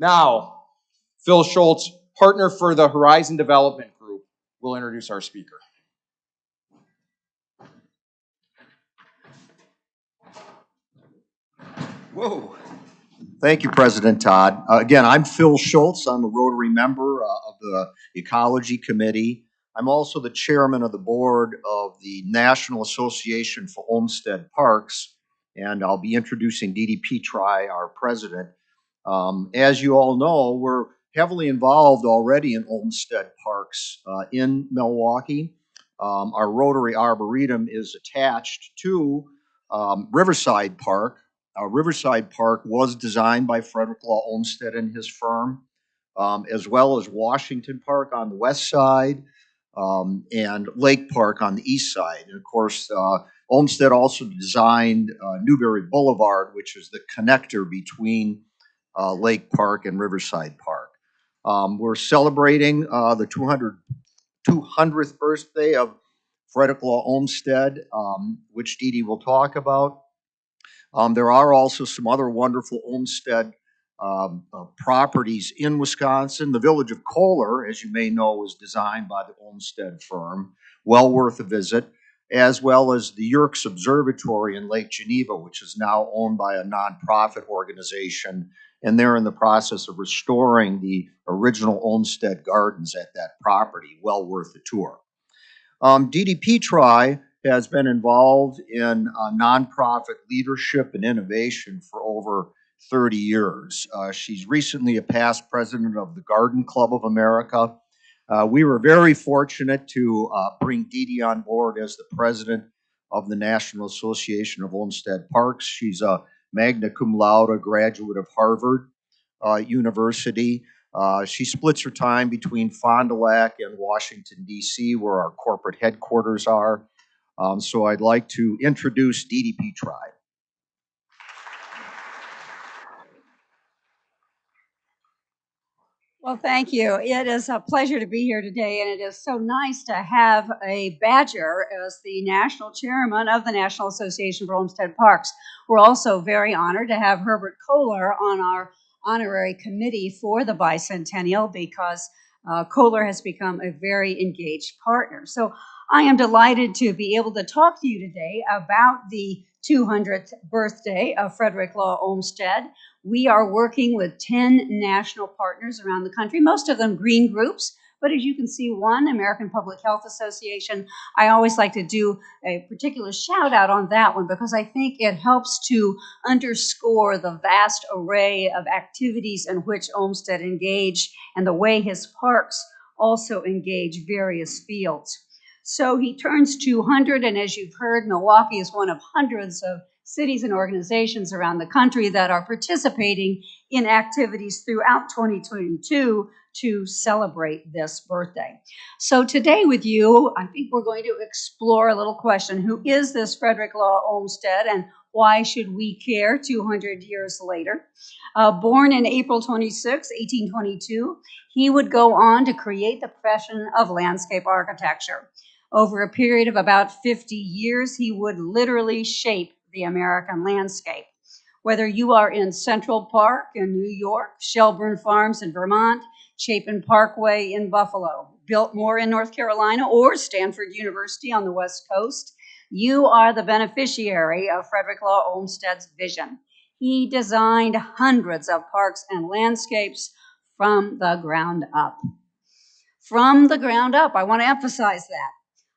Now, Phil Schultz, partner for the Horizon Development Group, will introduce our speaker. Whoa. Thank you, President Todd. Again, I'm Phil Schultz. I'm a Rotary member of the Ecology Committee. I'm also the chairman of the board of the National Association for Olmsted Parks, and I'll be introducing Dede Petri, our president. As you all know, we're heavily involved already in Olmsted Parks in Milwaukee. Our Rotary Arboretum is attached to Riverside Park. Riverside Park was designed by Frederick Law Olmsted and his firm, as well as Washington Park on the west side and Lake Park on the east side. And of course, Olmsted also designed Newberry Boulevard, which is the connector between Lake Park and Riverside Park. We're celebrating the 200th birthday of Frederick Law Olmsted, which Dede will talk about. There are also some other wonderful Olmsted properties in Wisconsin. The village of Kohler, as you may know, was designed by the Olmsted firm, well worth a visit, as well as the Yerkes Observatory in Lake Geneva, which is now owned by a nonprofit organization, and they're in the process of restoring the original Olmsted gardens at that property, well worth a tour. Dede Petri has been involved in nonprofit leadership and innovation for over 30 years. She's recently a past president of the Garden Club of America. We were very fortunate to bring Dede on board as the president of the National Association of Olmsted Parks. She's a magna cum laude graduate of Harvard University. She splits her time between Fond du Lac and Washington, D.C., where our corporate headquarters are. So I'd like to introduce Dede Petri. Well, thank you. It is a pleasure to be here today, and it is so nice to have a Badger as the national chairman of the National Association for Olmsted Parks. We're also very honored to have Herbert Kohler on our honorary committee for the bicentennial because Kohler has become a very engaged partner. So I am delighted to be able to talk to you today about the 200th birthday of Frederick Law Olmsted. We are working with 10 national partners around the country, most of them green groups, but as you can see, one, American Public Health Association. I always like to do a particular shout out on that one because I think it helps to underscore the vast array of activities in which Olmsted engaged and the way his parks also engage various fields. So he turns 200, and as you've heard, Milwaukee is one of hundreds of cities and organizations around the country that are participating in activities throughout 2022 to celebrate this birthday. So today with you, I think we're going to explore a little question. Who is this Frederick Law Olmsted, and why should we care 200 years later? Born in April 26, 1822, he would go on to create the profession of landscape architecture. Over a period of about 50 years, he would literally shape the American landscape. Whether you are in Central Park in New York, Shelburne Farms in Vermont, Chapin Parkway in Buffalo, Biltmore in North Carolina, or Stanford University on the West Coast, you are the beneficiary of Frederick Law Olmsted's vision. He designed hundreds of parks and landscapes from the ground up. From the ground up, I want to emphasize that.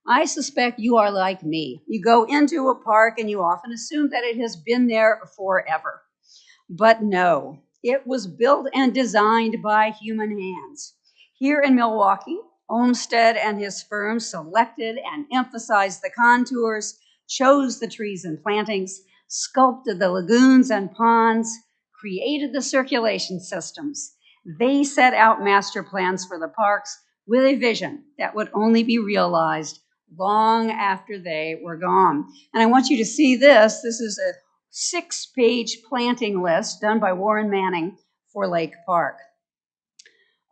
I suspect you are like me. You go into a park and you often assume that it has been there forever. But no, it was built and designed by human hands. Here in Milwaukee, Olmsted and his firm selected and emphasized the contours, chose the trees and plantings, sculpted the lagoons and ponds, created the circulation systems. They set out master plans for the parks with a vision that would only be realized long after they were gone. And I want you to see this. This is a 6-page planting list done by Warren Manning for Lake Park.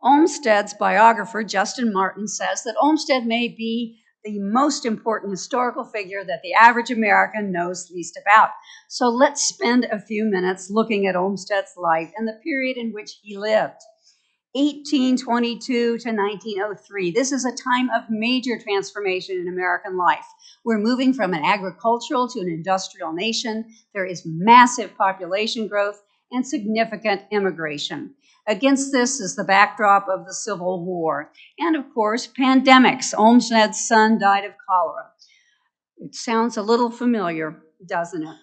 Olmsted's biographer, Justin Martin, says that Olmsted may be the most important historical figure that the average American knows least about. So let's spend a few minutes looking at Olmsted's life and the period in which he lived. 1822 to 1903. This is a time of major transformation in American life. We're moving from an agricultural to an industrial nation. There is massive population growth and significant immigration. Against this is the backdrop of the Civil War and, of course, pandemics. Olmsted's son died of cholera. It sounds a little familiar, doesn't it?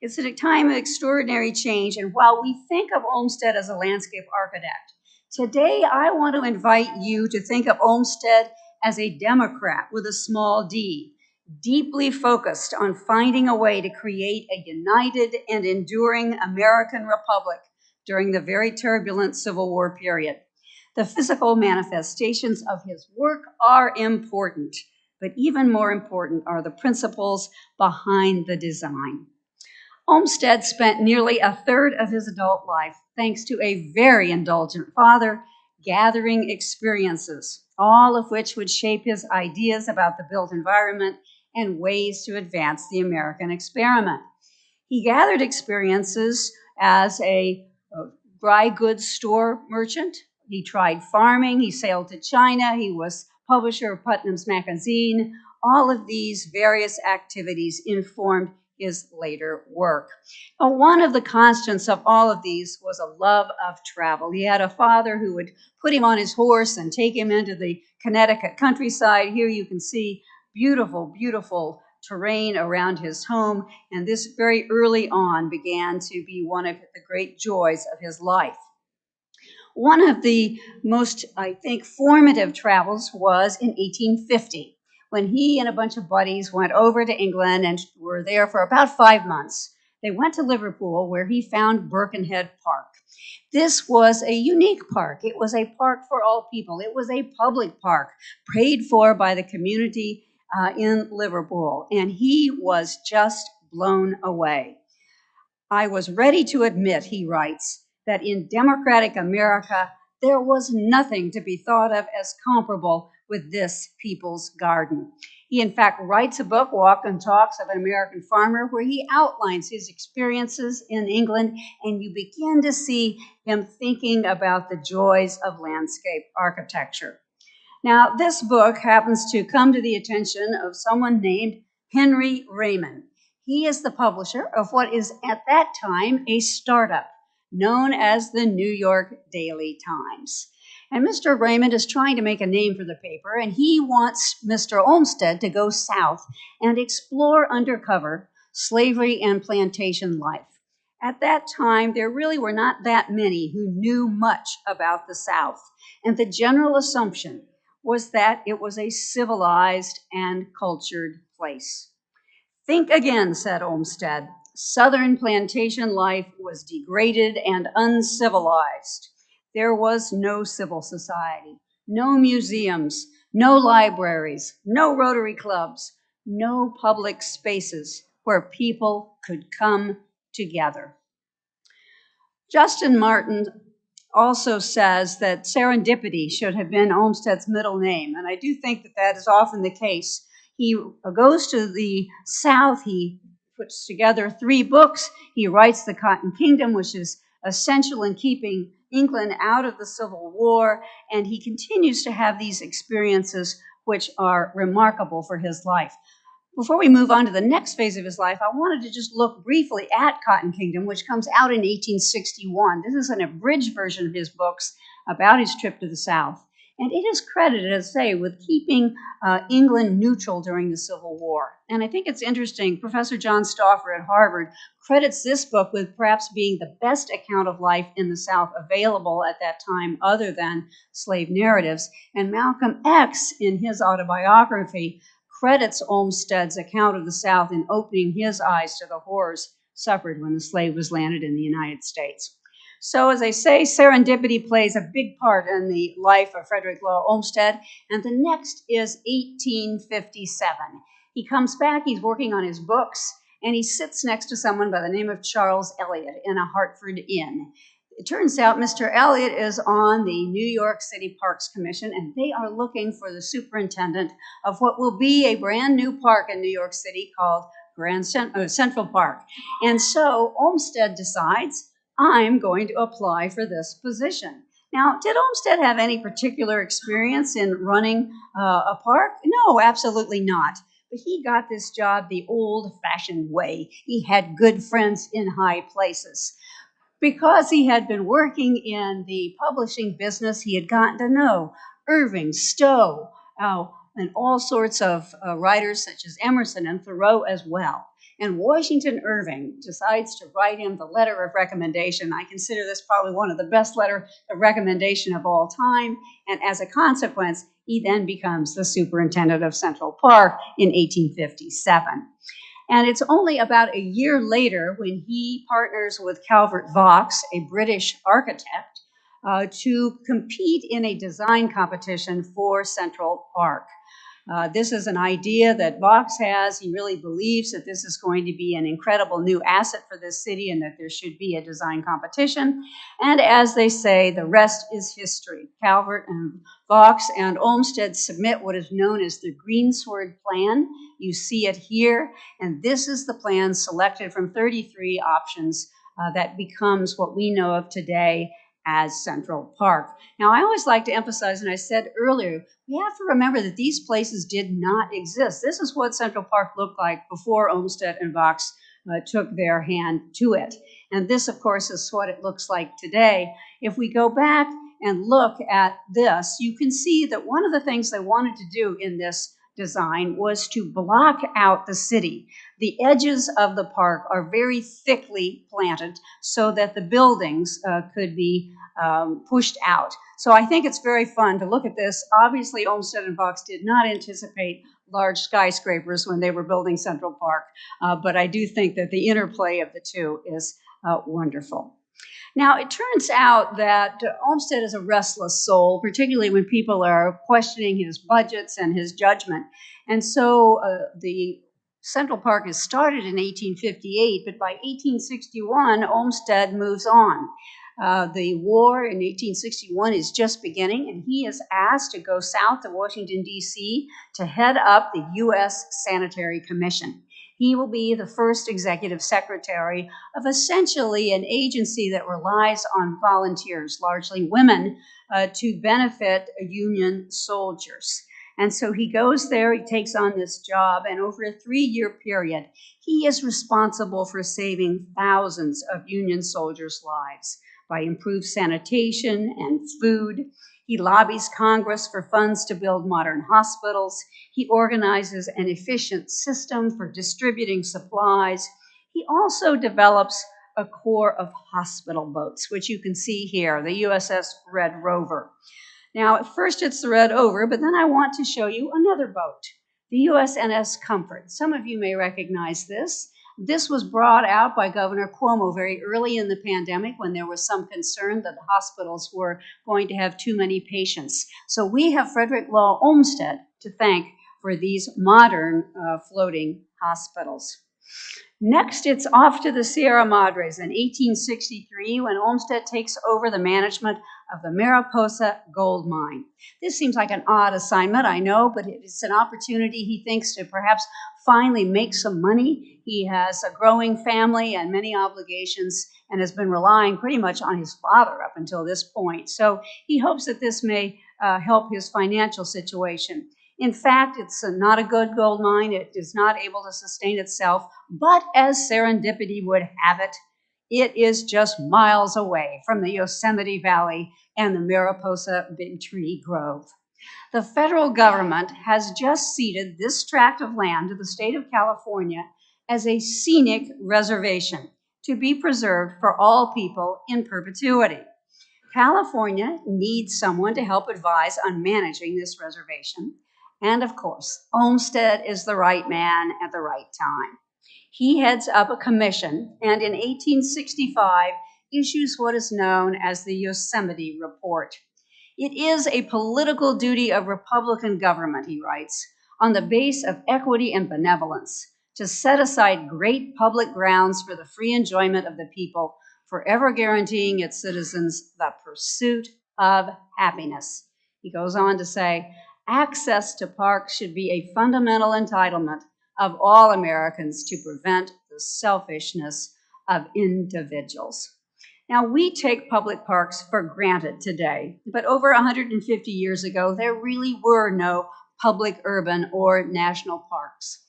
It's at a time of extraordinary change, and while we think of Olmsted as a landscape architect, today I want to invite you to think of Olmsted as a Democrat with a small d, deeply focused on finding a way to create a united and enduring American republic during the very turbulent Civil War period. The physical manifestations of his work are important, but even more important are the principles behind the design. Olmsted spent nearly a third of his adult life, thanks to a very indulgent father, gathering experiences, all of which would shape his ideas about the built environment and ways to advance the American experiment. He gathered experiences as a dry goods store merchant. He tried farming. He sailed to China. He was publisher of Putnam's Magazine. All of these various activities informed his later work. Now, one of the constants of all of these was a love of travel. He had a father who would put him on his horse and take him into the Connecticut countryside. Here you can see beautiful, beautiful terrain around his home, and this very early on began to be one of the great joys of his life. One of the most, I think, formative travels was in 1850, when he and a bunch of buddies went over to England and were there for about 5 months. They went to Liverpool, where he found Birkenhead Park. This was a unique park. It was a park for all people. It was a public park paid for by the community in Liverpool, and he was just blown away. I was ready to admit, he writes, that in democratic America, there was nothing to be thought of as comparable with this people's garden. He, in fact, writes a book, Walk and Talks of an American Farmer, where he outlines his experiences in England, and you begin to see him thinking about the joys of landscape architecture. Now, this book happens to come to the attention of someone named Henry Raymond. He is the publisher of what is at that time a startup known as the New York Daily Times. And Mr. Raymond is trying to make a name for the paper, and he wants Mr. Olmsted to go south and explore undercover slavery and plantation life. At that time, there really were not that many who knew much about the South, and the general assumption was that it was a civilized and cultured place. Think again, said Olmsted. Southern plantation life was degraded and uncivilized. There was no civil society, no museums, no libraries, no Rotary clubs, no public spaces where people could come together. Justin Martin also says that serendipity should have been Olmsted's middle name, and I do think that that is often the case. He goes to the South, he puts together 3 books, he writes The Cotton Kingdom, which is essential in keeping England out of the Civil War, and he continues to have these experiences which are remarkable for his life. Before we move on to the next phase of his life, I wanted to just look briefly at Cotton Kingdom, which comes out in 1861. This is an abridged version of his books about his trip to the South. And it is credited, as I say, with keeping England neutral during the Civil War. And I think it's interesting, Professor John Stauffer at Harvard credits this book with perhaps being the best account of life in the South available at that time other than slave narratives. And Malcolm X, in his autobiography, credits Olmsted's account of the South in opening his eyes to the horrors suffered when the slave was landed in the United States. So, as I say, serendipity plays a big part in the life of Frederick Law Olmsted, and the next is 1857. He comes back, he's working on his books, and he sits next to someone by the name of Charles Eliot in a Hartford inn. It turns out Mr. Elliott is on the New York City Parks Commission, and they are looking for the superintendent of what will be a brand new park in New York City called Central Park. And so Olmsted decides, I'm going to apply for this position. Now, did Olmsted have any particular experience in running a park? No, absolutely not. But he got this job the old-fashioned way. He had good friends in high places. Because he had been working in the publishing business, he had gotten to know Irving, Stowe, and all sorts of writers such as Emerson and Thoreau as well. And Washington Irving decides to write him the letter of recommendation. I consider this probably one of the best letters of recommendation of all time. And as a consequence, he then becomes the superintendent of Central Park in 1857. And it's only about a year later when he partners with Calvert Vaux, a British architect, to compete in a design competition for Central Park. This is an idea that Vaux has. He really believes that this is going to be an incredible new asset for this city and that there should be a design competition. And as they say, the rest is history. Calvert and Vaux and Olmsted submit what is known as the Greensward Plan. You see it here. And this is the plan selected from 33 options that becomes what we know of today as Central Park. Now, I always like to emphasize, and I said earlier, we have to remember that these places did not exist. This is what Central Park looked like before Olmsted and Vaux took their hand to it. And this, of course, is what it looks like today. If we go back and look at this, you can see that one of the things they wanted to do in this design was to block out the city. The edges of the park are very thickly planted so that the buildings could be pushed out. So I think it's very fun to look at this. Obviously, Olmsted and Vaux did not anticipate large skyscrapers when they were building Central Park, but I do think that the interplay of the two is wonderful. Now, it turns out that Olmsted is a restless soul, particularly when people are questioning his budgets and his judgment. And so the Central Park is started in 1858, but by 1861, Olmsted moves on. The war in 1861 is just beginning, and he is asked to go south to Washington, D.C. to head up the U.S. Sanitary Commission. He will be the first executive secretary of essentially an agency that relies on volunteers, largely women, to benefit Union soldiers. And so he goes there, he takes on this job, and over a 3-year period, he is responsible for saving thousands of Union soldiers' lives by improved sanitation and food. He lobbies Congress for funds to build modern hospitals. He organizes an efficient system for distributing supplies. He also develops a corps of hospital boats, which you can see here, the USS Red Rover. Now, at first it's the Red Rover, but then I want to show you another boat, the USNS Comfort. Some of you may recognize this. This was brought out by Governor Cuomo very early in the pandemic when there was some concern that the hospitals were going to have too many patients. So we have Frederick Law Olmsted to thank for these modern floating hospitals. Next, it's off to the Sierra Madres in 1863 when Olmsted takes over the management of the Mariposa gold mine. This seems like an odd assignment, I know, but it's an opportunity he thinks to perhaps finally make some money. He has a growing family and many obligations and has been relying pretty much on his father up until this point. So he hopes that this may help his financial situation. In fact, it's not a good gold mine. It is not able to sustain itself, but as serendipity would have it, it is just miles away from the Yosemite Valley and the Mariposa Big Tree Grove. The federal government has just ceded this tract of land to the state of California as a scenic reservation to be preserved for all people in perpetuity. California needs someone to help advise on managing this reservation. And of course, Olmsted is the right man at the right time. He heads up a commission and in 1865 issues what is known as the Yosemite Report. It is a political duty of Republican government, he writes, on the base of equity and benevolence, to set aside great public grounds for the free enjoyment of the people forever guaranteeing its citizens the pursuit of happiness. He goes on to say, access to parks should be a fundamental entitlement of all Americans to prevent the selfishness of individuals. Now, we take public parks for granted today, but over 150 years ago, there really were no public, urban, or national parks.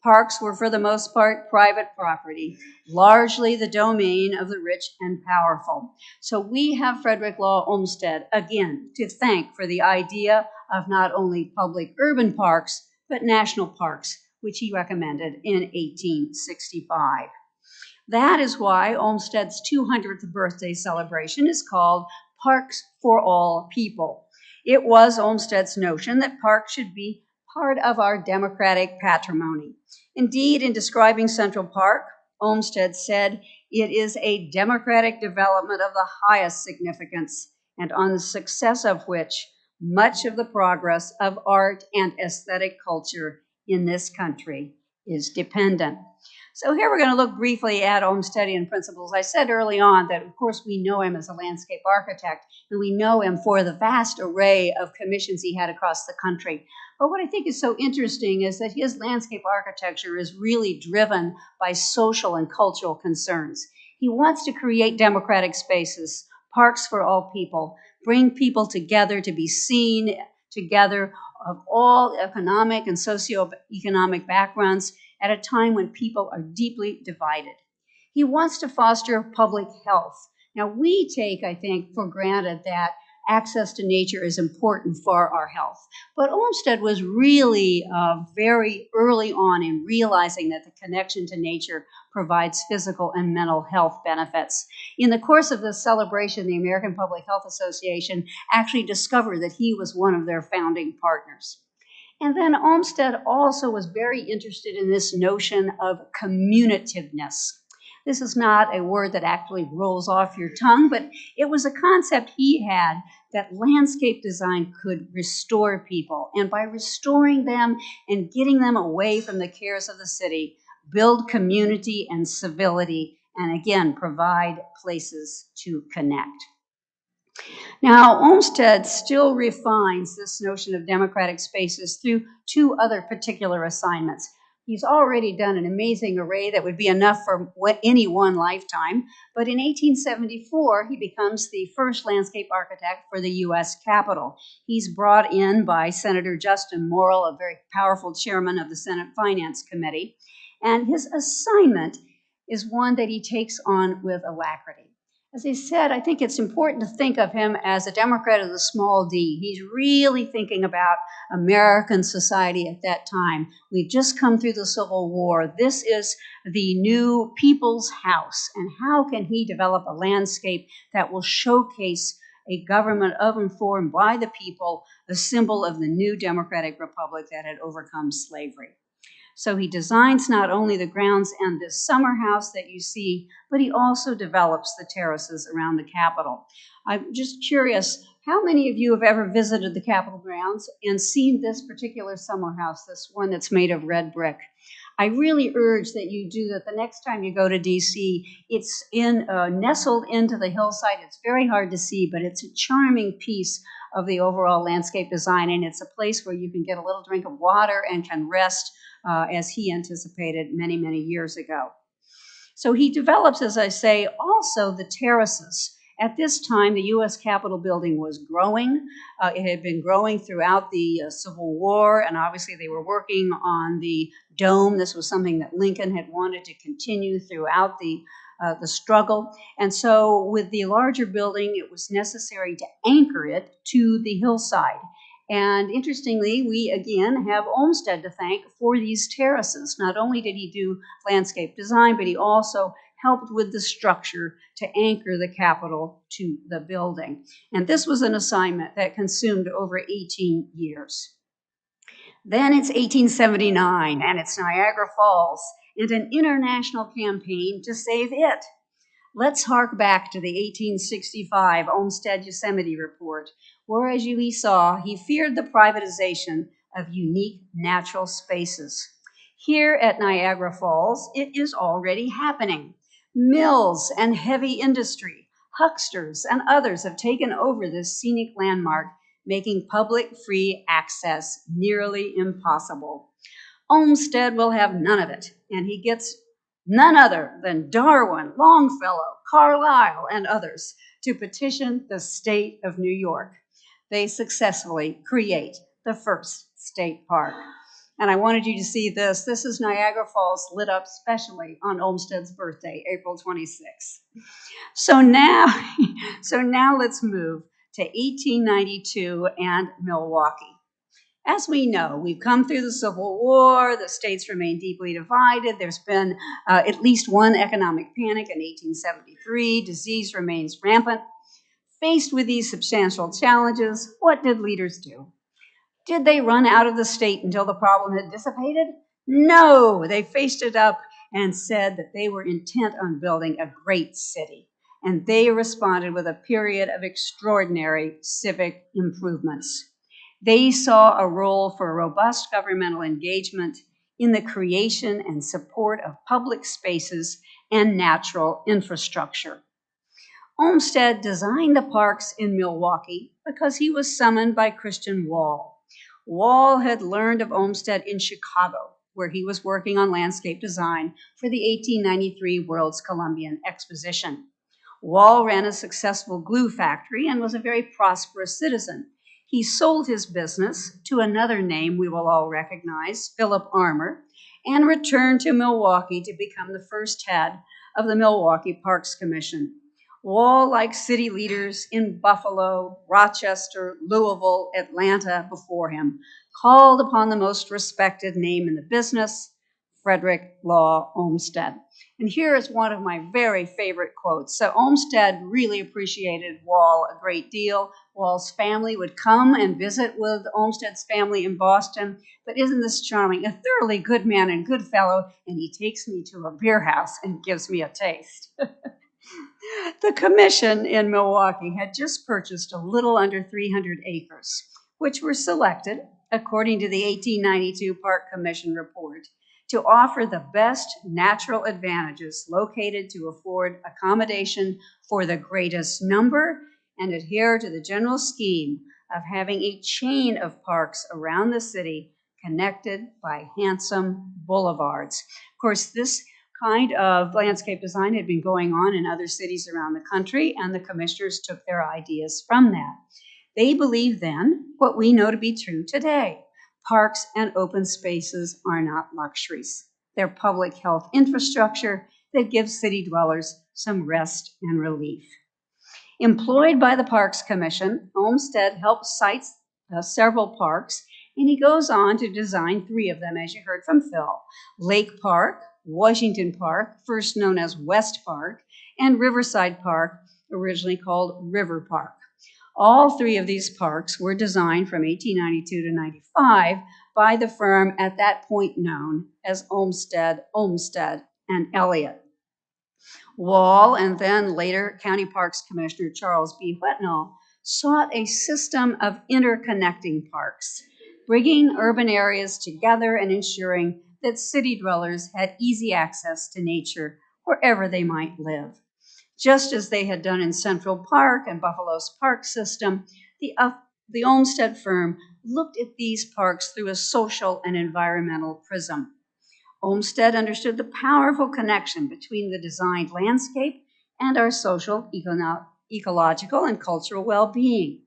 Parks were, for the most part, private property, largely the domain of the rich and powerful. So we have Frederick Law Olmsted, again, to thank for the idea of not only public urban parks, but national parks, which he recommended in 1865. That is why Olmsted's 200th birthday celebration is called Parks for All People. It was Olmsted's notion that parks should be part of our democratic patrimony. Indeed, in describing Central Park, Olmsted said, it is a democratic development of the highest significance, and on the success of which much of the progress of art and aesthetic culture in this country is dependent. So here we're going to look briefly at Olmstedian principles. I said early on that, of course, we know him as a landscape architect, and we know him for the vast array of commissions he had across the country. But what I think is so interesting is that his landscape architecture is really driven by social and cultural concerns. He wants to create democratic spaces, parks for all people, bring people together to be seen together of all economic and socioeconomic backgrounds at a time when people are deeply divided. He wants to foster public health. Now, we take, I think, for granted that access to nature is important for our health. But Olmsted was really very early on in realizing that the connection to nature provides physical and mental health benefits. In the course of this celebration, the American Public Health Association actually discovered that he was one of their founding partners. And then Olmsted also was very interested in this notion of communitiveness. This is not a word that actually rolls off your tongue, but it was a concept he had that landscape design could restore people. And by restoring them and getting them away from the cares of the city, build community and civility, and again, provide places to connect. Now, Olmsted still refines this notion of democratic spaces through two other particular assignments. He's already done an amazing array that would be enough for any one lifetime, but in 1874, he becomes the first landscape architect for the U.S. Capitol. He's brought in by Senator Justin Morrill, a very powerful chairman of the Senate Finance Committee, and his assignment is one that he takes on with alacrity. As I said, I think it's important to think of him as a Democrat of the small d. He's really thinking about American society at that time. We've just come through the Civil War. This is the new people's house. And how can he develop a landscape that will showcase a government of and for and by the people, a symbol of the new democratic republic that had overcome slavery? So he designs not only the grounds and this summer house that you see, but he also develops the terraces around the Capitol. I'm just curious, how many of you have ever visited the Capitol grounds and seen this particular summer house, this one that's made of red brick? I really urge that you do that the next time you go to DC. It's nestled into the hillside. It's very hard to see, but it's a charming piece of the overall landscape design, and it's a place where you can get a little drink of water and can rest as he anticipated many, many years ago. So he develops, as I say, also the terraces. At this time, the U.S. Capitol building was growing. It had been growing throughout the Civil War, and obviously they were working on the dome. This was something that Lincoln had wanted to continue throughout the struggle. And so with the larger building, it was necessary to anchor it to the hillside. And interestingly, we again have Olmsted to thank for these terraces. Not only did he do landscape design, but he also helped with the structure to anchor the Capitol to the building. And this was an assignment that consumed over 18 years. Then it's 1879, and it's Niagara Falls, and an international campaign to save it. Let's hark back to the 1865 Olmsted Yosemite report, where, as we saw, he feared the privatization of unique natural spaces. Here at Niagara Falls, it is already happening. Mills and heavy industry, hucksters, and others have taken over this scenic landmark, making public free access nearly impossible. Olmsted will have none of it, and he gets none other than Darwin, Longfellow, Carlyle, and others to petition the state of New York. They successfully create the first state park. And I wanted you to see this. This is Niagara Falls lit up specially on Olmsted's birthday, April 26th. So now, let's move to 1892 and Milwaukee. As we know, we've come through the Civil War, the states remain deeply divided, there's been at least one economic panic in 1873, disease remains rampant. Faced with these substantial challenges, what did leaders do? Did they run out of the state until the problem had dissipated? No, they faced it up and said that they were intent on building a great city. And they responded with a period of extraordinary civic improvements. They saw a role for robust governmental engagement in the creation and support of public spaces and natural infrastructure. Olmsted designed the parks in Milwaukee because he was summoned by Christian Wall. Wall had learned of Olmsted in Chicago, where he was working on landscape design for the 1893 World's Columbian Exposition. Wall ran a successful glue factory and was a very prosperous citizen. He sold his business to another name we will all recognize, Philip Armour, and returned to Milwaukee to become the first head of the Milwaukee Parks Commission. Wall, like city leaders in Buffalo, Rochester, Louisville, Atlanta before him, called upon the most respected name in the business, Frederick Law Olmsted. And here is one of my very favorite quotes. So Olmsted really appreciated Wall a great deal. Wall's family would come and visit with Olmsted's family in Boston. But isn't this charming? A thoroughly good man and good fellow, and he takes me to a beer house and gives me a taste. The commission in Milwaukee had just purchased a little under 300 acres, which were selected, according to the 1892 Park Commission report, to offer the best natural advantages located to afford accommodation for the greatest number and adhere to the general scheme of having a chain of parks around the city connected by handsome boulevards. Of course, this kind of landscape design had been going on in other cities around the country, and the commissioners took their ideas from that. They believed then what we know to be true today. Parks and open spaces are not luxuries. They're public health infrastructure that gives city dwellers some rest and relief. Employed by the Parks Commission, Olmsted helped site several parks, and he goes on to design 3 of them, as you heard from Phil: Lake Park, Washington Park, first known as West Park, and Riverside Park, originally called River Park. All 3 of these parks were designed from 1892 to 95 by the firm at that point known as Olmsted, and Elliott. Wall, and then later County Parks Commissioner Charles B. Whitnall, sought a system of interconnecting parks, bringing urban areas together and ensuring that city dwellers had easy access to nature wherever they might live. Just as they had done in Central Park and Buffalo's park system, the Olmsted firm looked at these parks through a social and environmental prism. Olmsted understood the powerful connection between the designed landscape and our social, ecological, and cultural well-being.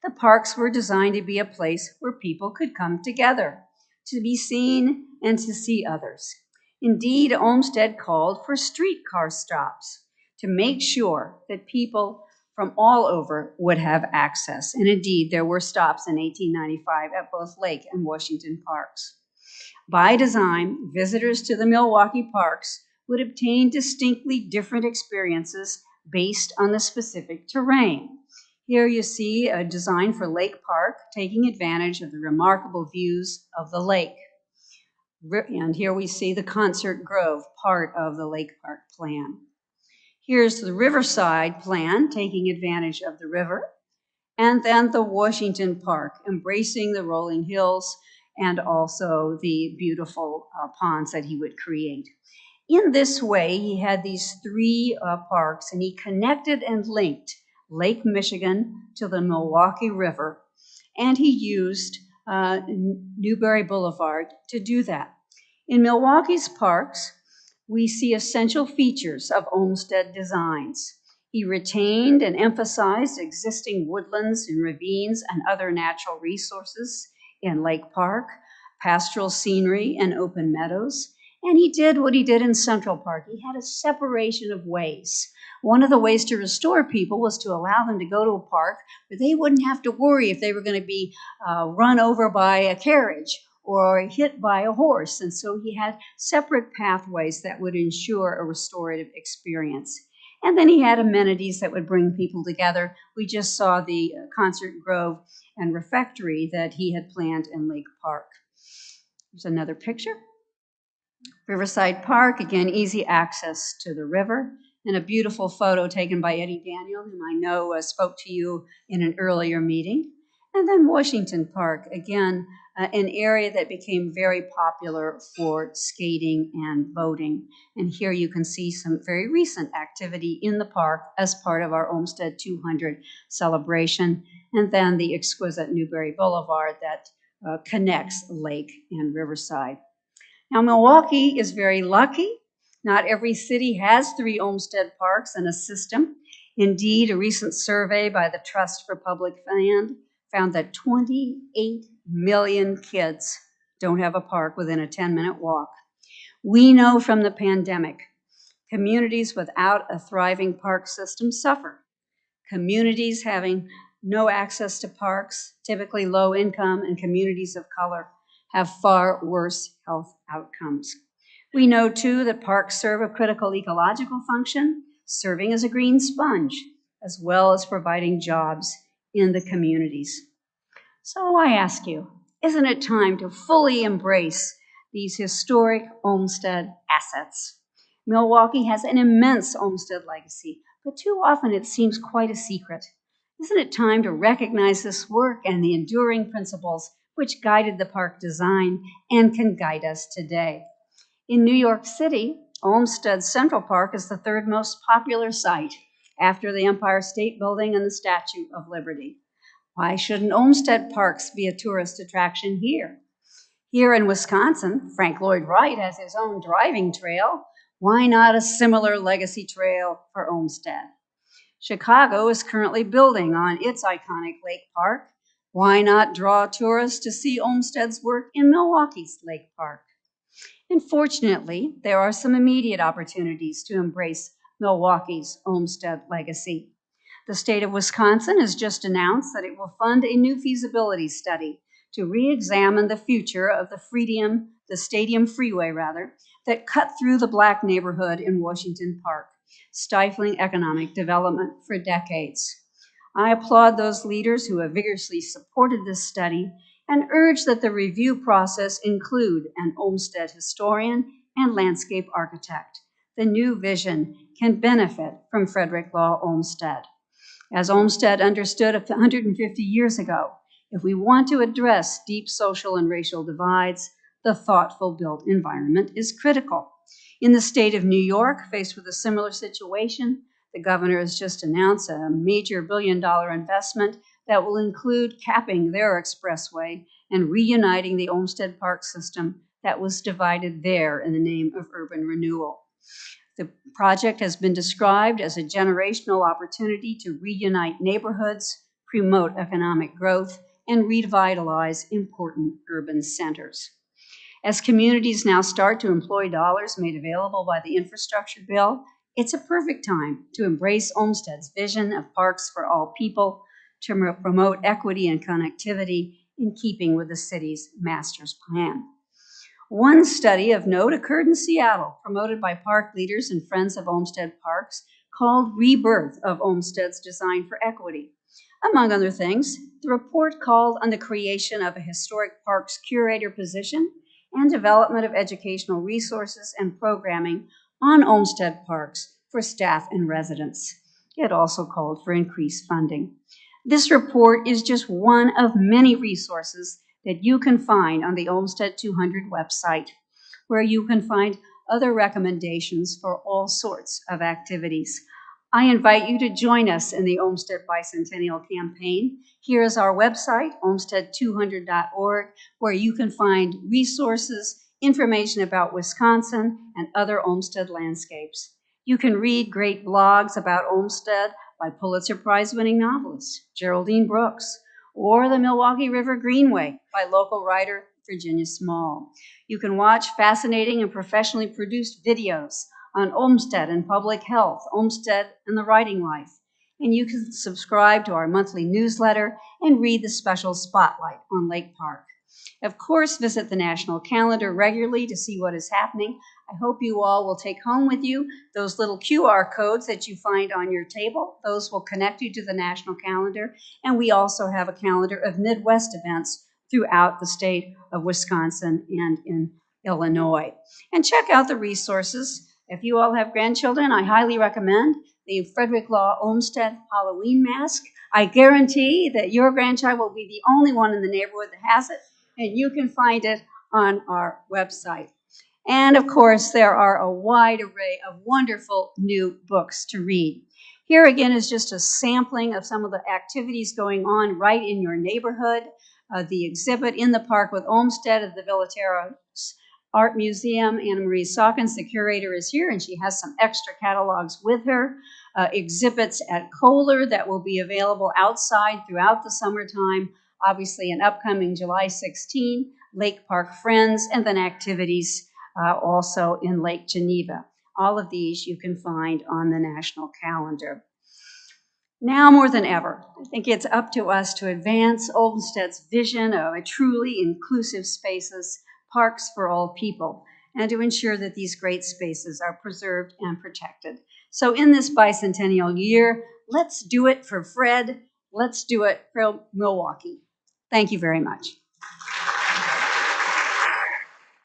The parks were designed to be a place where people could come together, to be seen and to see others. Indeed, Olmsted called for streetcar stops to make sure that people from all over would have access. And indeed, there were stops in 1895 at both Lake and Washington parks. By design, visitors to the Milwaukee parks would obtain distinctly different experiences based on the specific terrain. Here you see a design for Lake Park, taking advantage of the remarkable views of the lake. And here we see the Concert Grove, part of the Lake Park plan. Here's the Riverside plan, taking advantage of the river. And then the Washington Park, embracing the rolling hills and also the beautiful ponds that he would create. In this way, he had these three parks, and he connected and linked Lake Michigan to the Milwaukee River, and he used Newberry Boulevard to do that. In Milwaukee's parks, we see essential features of Olmsted designs. He retained and emphasized existing woodlands and ravines and other natural resources in Lake Park, pastoral scenery and open meadows. And he did what he did in Central Park. He had a separation of ways. One of the ways to restore people was to allow them to go to a park where they wouldn't have to worry if they were going to be run over by a carriage or hit by a horse. And so he had separate pathways that would ensure a restorative experience. And then he had amenities that would bring people together. We just saw the concert grove and refectory that he had planned in Lake Park. Here's another picture. Riverside Park, again, easy access to the river, and a beautiful photo taken by Eddie Daniel, whom I know spoke to you in an earlier meeting. And then Washington Park, again, an area that became very popular for skating and boating. And here you can see some very recent activity in the park as part of our Olmsted 200 celebration, and then the exquisite Newberry Boulevard that connects Lake and Riverside. Now, Milwaukee is very lucky. Not every city has 3 Olmsted parks and a system. Indeed, a recent survey by the Trust for Public Land found that 28 million kids don't have a park within a 10-minute walk. We know from the pandemic, communities without a thriving park system suffer. Communities having no access to parks, typically low income, and communities of color have far worse health outcomes. We know, too, that parks serve a critical ecological function, serving as a green sponge, as well as providing jobs in the communities. So I ask you, isn't it time to fully embrace these historic Olmsted assets? Milwaukee has an immense Olmsted legacy, but too often it seems quite a secret. Isn't it time to recognize this work and the enduring principles which guided the park design and can guide us today? In New York City, Olmsted Central Park is the 3rd most popular site after the Empire State Building and the Statue of Liberty. Why shouldn't Olmsted parks be a tourist attraction here? Here in Wisconsin, Frank Lloyd Wright has his own driving trail. Why not a similar legacy trail for Olmsted? Chicago is currently building on its iconic Lake Park. Why not draw tourists to see Olmsted's work in Milwaukee's Lake Park? And fortunately, there are some immediate opportunities to embrace Milwaukee's Olmsted legacy. The state of Wisconsin has just announced that it will fund a new feasibility study to re-examine the future of the Stadium Freeway, that cut through the Black neighborhood in Washington Park, stifling economic development for decades. I applaud those leaders who have vigorously supported this study and urge that the review process include an Olmsted historian and landscape architect. The new vision can benefit from Frederick Law Olmsted. As Olmsted understood 150 years ago, if we want to address deep social and racial divides, the thoughtful built environment is critical. In the state of New York, faced with a similar situation, the governor has just announced a major billion-dollar investment that will include capping their expressway and reuniting the Olmsted Park system that was divided there in the name of urban renewal. The project has been described as a generational opportunity to reunite neighborhoods, promote economic growth, and revitalize important urban centers. As communities now start to employ dollars made available by the infrastructure bill, it's a perfect time to embrace Olmsted's vision of parks for all people, to promote equity and connectivity in keeping with the city's master's plan. One study of note occurred in Seattle, promoted by park leaders and friends of Olmsted Parks, called Rebirth of Olmsted's Design for Equity. Among other things, the report called on the creation of a historic parks curator position and development of educational resources and programming on Olmsted Parks for staff and residents. It also called for increased funding. This report is just one of many resources that you can find on the Olmsted 200 website, where you can find other recommendations for all sorts of activities. I invite you to join us in the Olmsted Bicentennial Campaign. Here is our website, olmsted200.org, where you can find resources, information about Wisconsin, and other Olmsted landscapes. You can read great blogs about Olmsted by Pulitzer Prize-winning novelist Geraldine Brooks, or the Milwaukee River Greenway by local writer Virginia Small. You can watch fascinating and professionally produced videos on Olmsted and public health, Olmsted and the writing life. And you can subscribe to our monthly newsletter and read the special spotlight on Lake Park. Of course, visit the national calendar regularly to see what is happening. I hope you all will take home with you those little QR codes that you find on your table. Those will connect you to the national calendar. And we also have a calendar of Midwest events throughout the state of Wisconsin and in Illinois. And check out the resources. If you all have grandchildren, I highly recommend the Frederick Law Olmsted Halloween mask. I guarantee that your grandchild will be the only one in the neighborhood that has it, and you can find it on our website. And of course, there are a wide array of wonderful new books to read. Here again is just a sampling of some of the activities going on right in your neighborhood. The exhibit in the park with Olmsted at the Villateros Art Museum. Anna Marie Sawkins, the curator, is here, and she has some extra catalogs with her. Exhibits at Kohler that will be available outside throughout the summertime. Obviously, an upcoming July 16, Lake Park Friends, and then activities also in Lake Geneva. All of these you can find on the national calendar. Now more than ever, I think it's up to us to advance Olmsted's vision of a truly inclusive spaces, parks for all people, and to ensure that these great spaces are preserved and protected. So in this bicentennial year, let's do it for Fred. Let's do it for Milwaukee. Thank you very much.